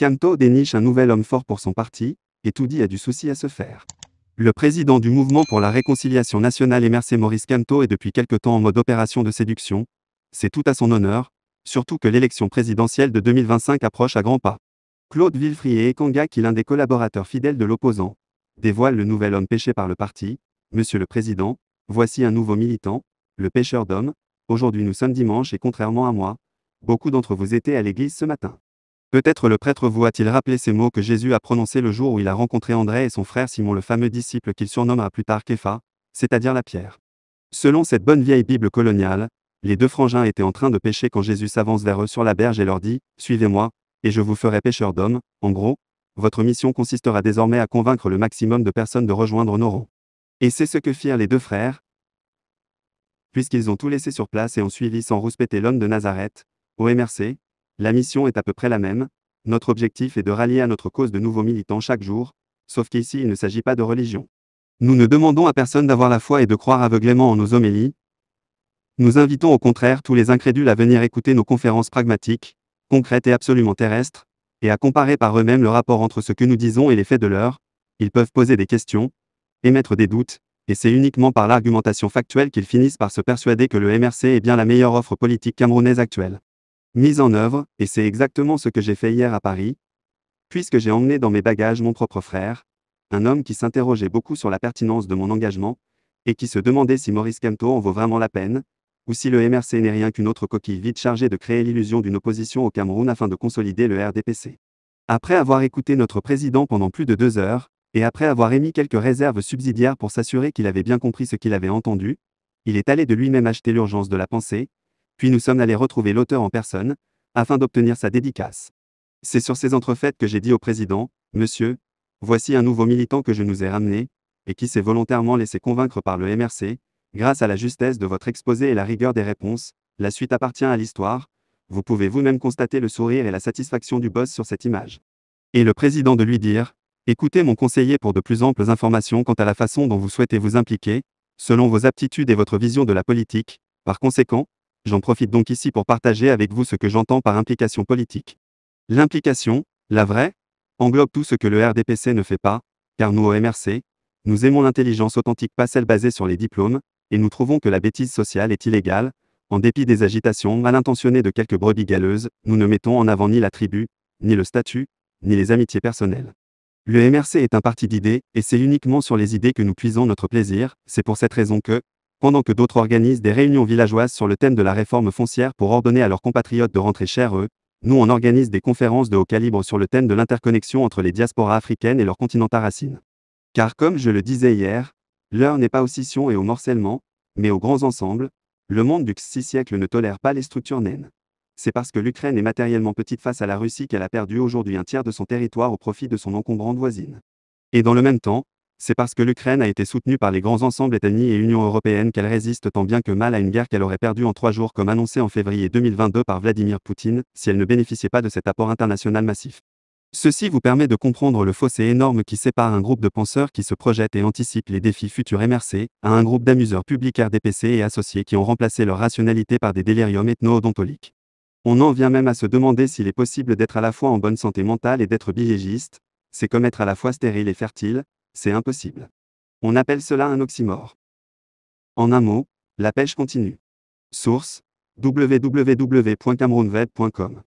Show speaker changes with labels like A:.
A: Kamto déniche un nouvel homme fort pour son parti, et Toudi a du souci à se faire. Le président du Mouvement pour la Réconciliation Nationale MRC Maurice Kamto est depuis quelque temps en mode opération de séduction. C'est tout à son honneur, surtout que l'élection présidentielle de 2025 approche à grands pas. Claude Villefry et Ekanga, qui l'un des collaborateurs fidèles de l'opposant, dévoile le nouvel homme pêché par le parti. Monsieur le Président, voici un nouveau militant, le pêcheur d'hommes. Aujourd'hui nous sommes dimanche et contrairement à moi, beaucoup d'entre vous étaient à l'église ce matin. Peut-être le prêtre vous a-t-il rappelé ces mots que Jésus a prononcés le jour où il a rencontré André et son frère Simon, le fameux disciple qu'il surnommera plus tard Képha, c'est-à-dire la pierre. Selon cette bonne vieille Bible coloniale, les deux frangins étaient en train de pêcher quand Jésus s'avance vers eux sur la berge et leur dit « Suivez-moi, et je vous ferai pêcheurs d'hommes ». En gros, votre mission consistera désormais à convaincre le maximum de personnes de rejoindre nos rangs. Et c'est ce que firent les deux frères, puisqu'ils ont tout laissé sur place et ont suivi sans rouspéter l'homme de Nazareth. Au MRC, la mission est à peu près la même. Notre objectif est de rallier à notre cause de nouveaux militants chaque jour, sauf qu'ici il ne s'agit pas de religion. Nous ne demandons à personne d'avoir la foi et de croire aveuglément en nos homélies. Nous invitons au contraire tous les incrédules à venir écouter nos conférences pragmatiques, concrètes et absolument terrestres, et à comparer par eux-mêmes le rapport entre ce que nous disons et les faits de l'heure. Ils peuvent poser des questions, émettre des doutes, et c'est uniquement par l'argumentation factuelle qu'ils finissent par se persuader que le MRC est bien la meilleure offre politique camerounaise actuelle. Mise en œuvre, et c'est exactement ce que j'ai fait hier à Paris, puisque j'ai emmené dans mes bagages mon propre frère, un homme qui s'interrogeait beaucoup sur la pertinence de mon engagement, et qui se demandait si Maurice Kamto en vaut vraiment la peine, ou si le MRC n'est rien qu'une autre coquille vide chargée de créer l'illusion d'une opposition au Cameroun afin de consolider le RDPC. Après avoir écouté notre président pendant plus de 2 heures, et après avoir émis quelques réserves subsidiaires pour s'assurer qu'il avait bien compris ce qu'il avait entendu, il est allé de lui-même acheter l'urgence de la pensée, puis nous sommes allés retrouver l'auteur en personne, afin d'obtenir sa dédicace. C'est sur ces entrefaites que j'ai dit au président, « Monsieur, voici un nouveau militant que je nous ai ramené, et qui s'est volontairement laissé convaincre par le MRC, grâce à la justesse de votre exposé et la rigueur des réponses, la suite appartient à l'histoire, vous pouvez vous-même constater le sourire et la satisfaction du boss sur cette image. » Et le président de lui dire, « Écoutez mon conseiller pour de plus amples informations quant à la façon dont vous souhaitez vous impliquer, selon vos aptitudes et votre vision de la politique, par conséquent, j'en profite donc ici pour partager avec vous ce que j'entends par implication politique. L'implication, la vraie, englobe tout ce que le RDPC ne fait pas, car nous au MRC, nous aimons l'intelligence authentique, pas celle basée sur les diplômes, et nous trouvons que la bêtise sociale est illégale. En dépit des agitations mal intentionnées de quelques brebis galeuses, nous ne mettons en avant ni la tribu, ni le statut, ni les amitiés personnelles. Le MRC est un parti d'idées, et c'est uniquement sur les idées que nous puisons notre plaisir. C'est pour cette raison que, pendant que d'autres organisent des réunions villageoises sur le thème de la réforme foncière pour ordonner à leurs compatriotes de rentrer chez eux, nous on organise des conférences de haut calibre sur le thème de l'interconnexion entre les diasporas africaines et leur continent à racines. Car comme je le disais hier, l'heure n'est pas aux scissions et au morcellement, mais aux grands ensembles. Le monde du 6 siècle ne tolère pas les structures naines. C'est parce que l'Ukraine est matériellement petite face à la Russie qu'elle a perdu aujourd'hui un tiers de son territoire au profit de son encombrante voisine. Et dans le même temps, c'est parce que l'Ukraine a été soutenue par les grands ensembles États-Unis et Union européenne qu'elle résiste tant bien que mal à une guerre qu'elle aurait perdue en 3 jours comme annoncé en février 2022 par Vladimir Poutine, si elle ne bénéficiait pas de cet apport international massif. Ceci vous permet de comprendre le fossé énorme qui sépare un groupe de penseurs qui se projettent et anticipent les défis futurs MRC, à un groupe d'amuseurs publics RDPC et associés qui ont remplacé leur rationalité par des déliriums ethno-odontoliques. On en vient même à se demander s'il est possible d'être à la fois en bonne santé mentale et d'être biégiste. C'est comme être à la fois stérile et fertile, c'est impossible. On appelle cela un oxymore. En un mot, la pêche continue. Source: www.camerounweb.com